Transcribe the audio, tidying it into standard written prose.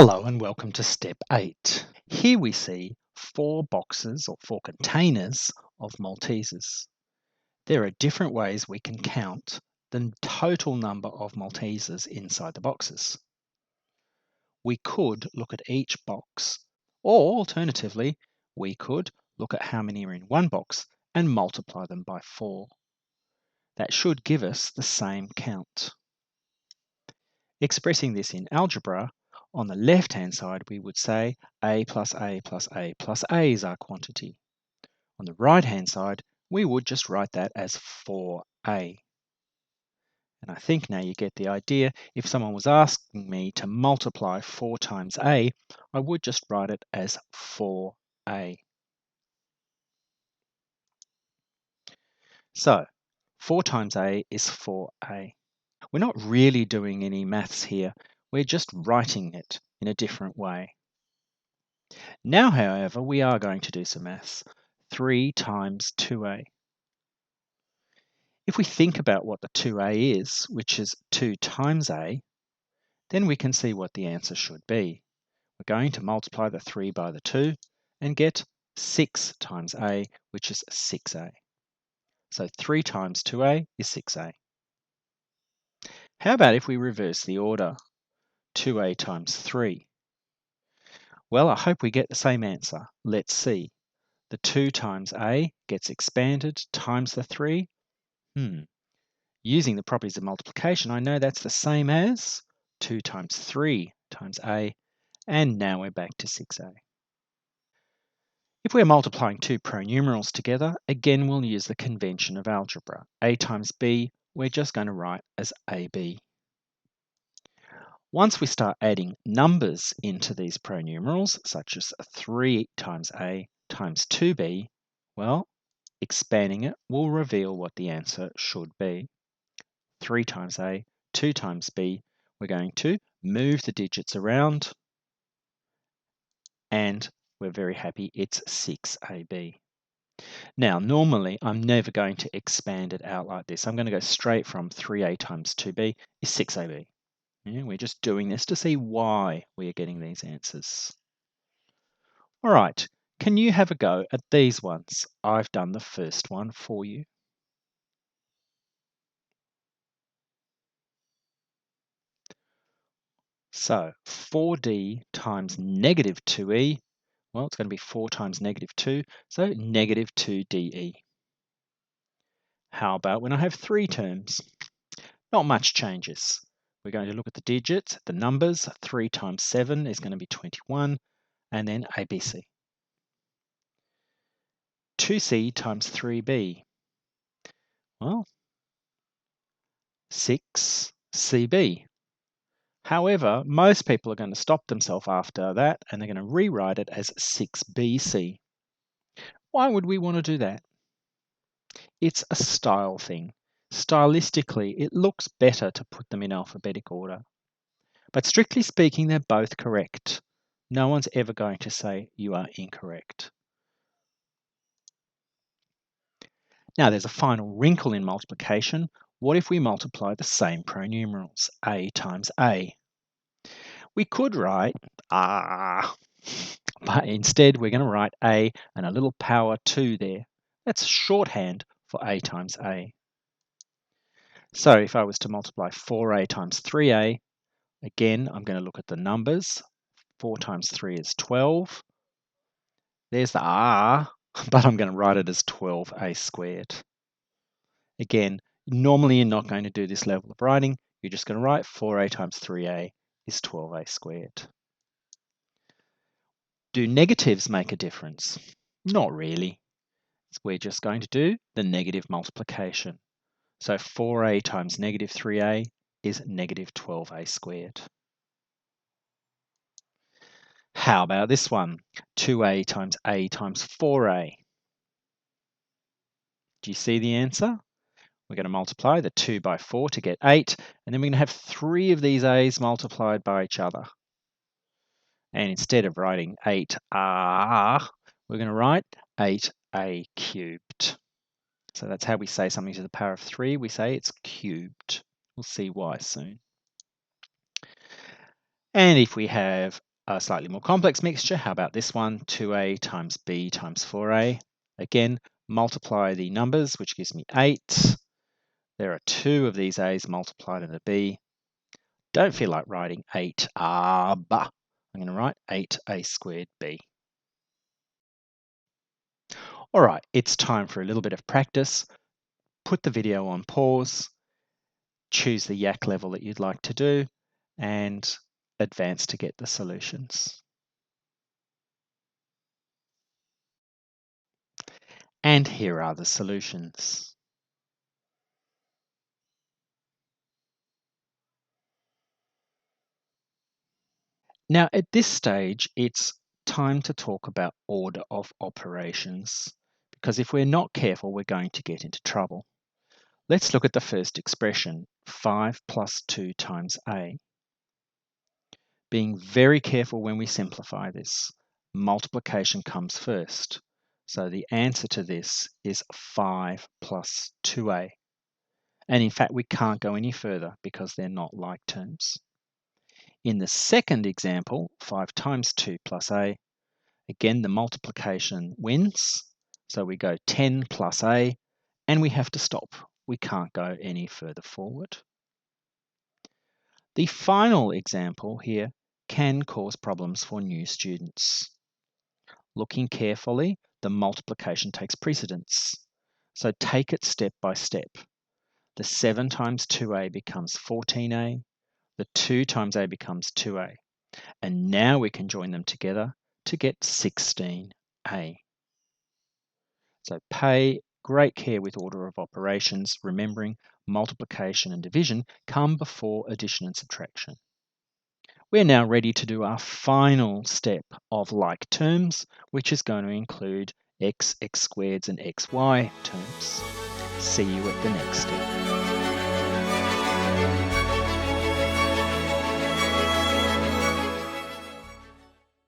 Hello and welcome to step 8. Here we see 4 boxes or 4 containers of Maltesers. There are different ways we can count the total number of Maltesers inside the boxes. We could look at each box, or alternatively, we could look at how many are in one box and multiply them by 4. That should give us the same count. Expressing this in algebra, on the left-hand side we would say a plus a plus a plus a is our quantity. On the right-hand side, we would just write that as 4a. And I think now you get the idea. If someone was asking me to multiply 4 times a, I would just write it as 4a. So 4 times a is 4a. We're not really doing any maths here. We're just writing it in a different way. Now, however, we are going to do some maths. 3 times 2a. If we think about what the 2a is, which is 2 times a, then we can see what the answer should be. We're going to multiply the 3 by the 2 and get 6 times a, which is 6a. So 3 times 2a is 6a. How about if we reverse the order? 2a times 3. Well, I hope we get the same answer. Let's see. The 2 times a gets expanded times the 3. Using the properties of multiplication, I know that's the same as 2 times 3 times a, and now we're back to 6a. If we're multiplying two pronumerals together, again we'll use the convention of algebra. A times b, we're just going to write as ab. Once we start adding numbers into these pronumerals, such as 3 times a times 2b, well, expanding it will reveal what the answer should be. 3 times a, 2 times b, we're going to move the digits around, and we're very happy it's 6ab. Now, normally I'm never going to expand it out like this. I'm going to go straight from 3a times 2b is 6ab. We're just doing this to see why we are getting these answers. All right, can you have a go at these ones? I've done the first one for you. So 4d times negative 2e, well, it's going to be 4 times negative 2, so negative 2de. How about when I have 3 terms? Not much changes. We're going to look at the digits, the numbers. 3 times 7 is going to be 21, and then ABC. 2c times 3b. Well, 6cb. However, most people are going to stop themselves after that, and they're going to rewrite it as 6bc. Why would we want to do that? It's a style thing. Stylistically, it looks better to put them in alphabetic order. But strictly speaking, they're both correct. No one's ever going to say you are incorrect. Now there's a final wrinkle in multiplication. What if we multiply the same pronumerals, a times a? We could write but instead we're going to write a and a little power 2 there. That's shorthand for a times a. So if I was to multiply 4a times 3a, again, I'm going to look at the numbers. 4 times 3 is 12. There's the but I'm going to write it as 12a squared. Again, normally you're not going to do this level of writing. You're just going to write 4a times 3a is 12a squared. Do negatives make a difference? Not really. We're just going to do the negative multiplication. So 4a times negative 3a is negative 12a squared. How about this one? 2a times 4a. Do you see the answer? We're going to multiply the 2 by 4 to get 8, and then we're going to have 3 of these a's multiplied by each other. And instead of writing 8a, we're going to write 8a cubed. So that's how we say something to the power of 3. We say it's cubed. We'll see why soon. And if we have a slightly more complex mixture. How about this one? 2a times b times 4a. Again, multiply the numbers, which gives me 8. There are 2 of these a's multiplied in a b. Don't feel like writing 8 but I'm going to write 8a squared b. All right, it's time for a little bit of practice. Put the video on pause, choose the yak level that you'd like to do, and advance to get the solutions. And here are the solutions. Now, at this stage, it's time to talk about order of operations, because if we're not careful, we're going to get into trouble. Let's look at the first expression, 5 plus 2 times a. Being very careful when we simplify this, multiplication comes first. So the answer to this is 5 plus 2a. And in fact, we can't go any further because they're not like terms. In the second example, 5 times 2 plus a, again, the multiplication wins. So we go 10 plus a, and we have to stop. We can't go any further forward. The final example here can cause problems for new students. Looking carefully, the multiplication takes precedence. So take it step by step. The 7 times 2a becomes 14a. The 2 times a becomes 2a. And now we can join them together to get 16a. So pay great care with order of operations, remembering multiplication and division come before addition and subtraction. We're now ready to do our final step of like terms, which is going to include x, x squareds, and xy terms. See you at the next step.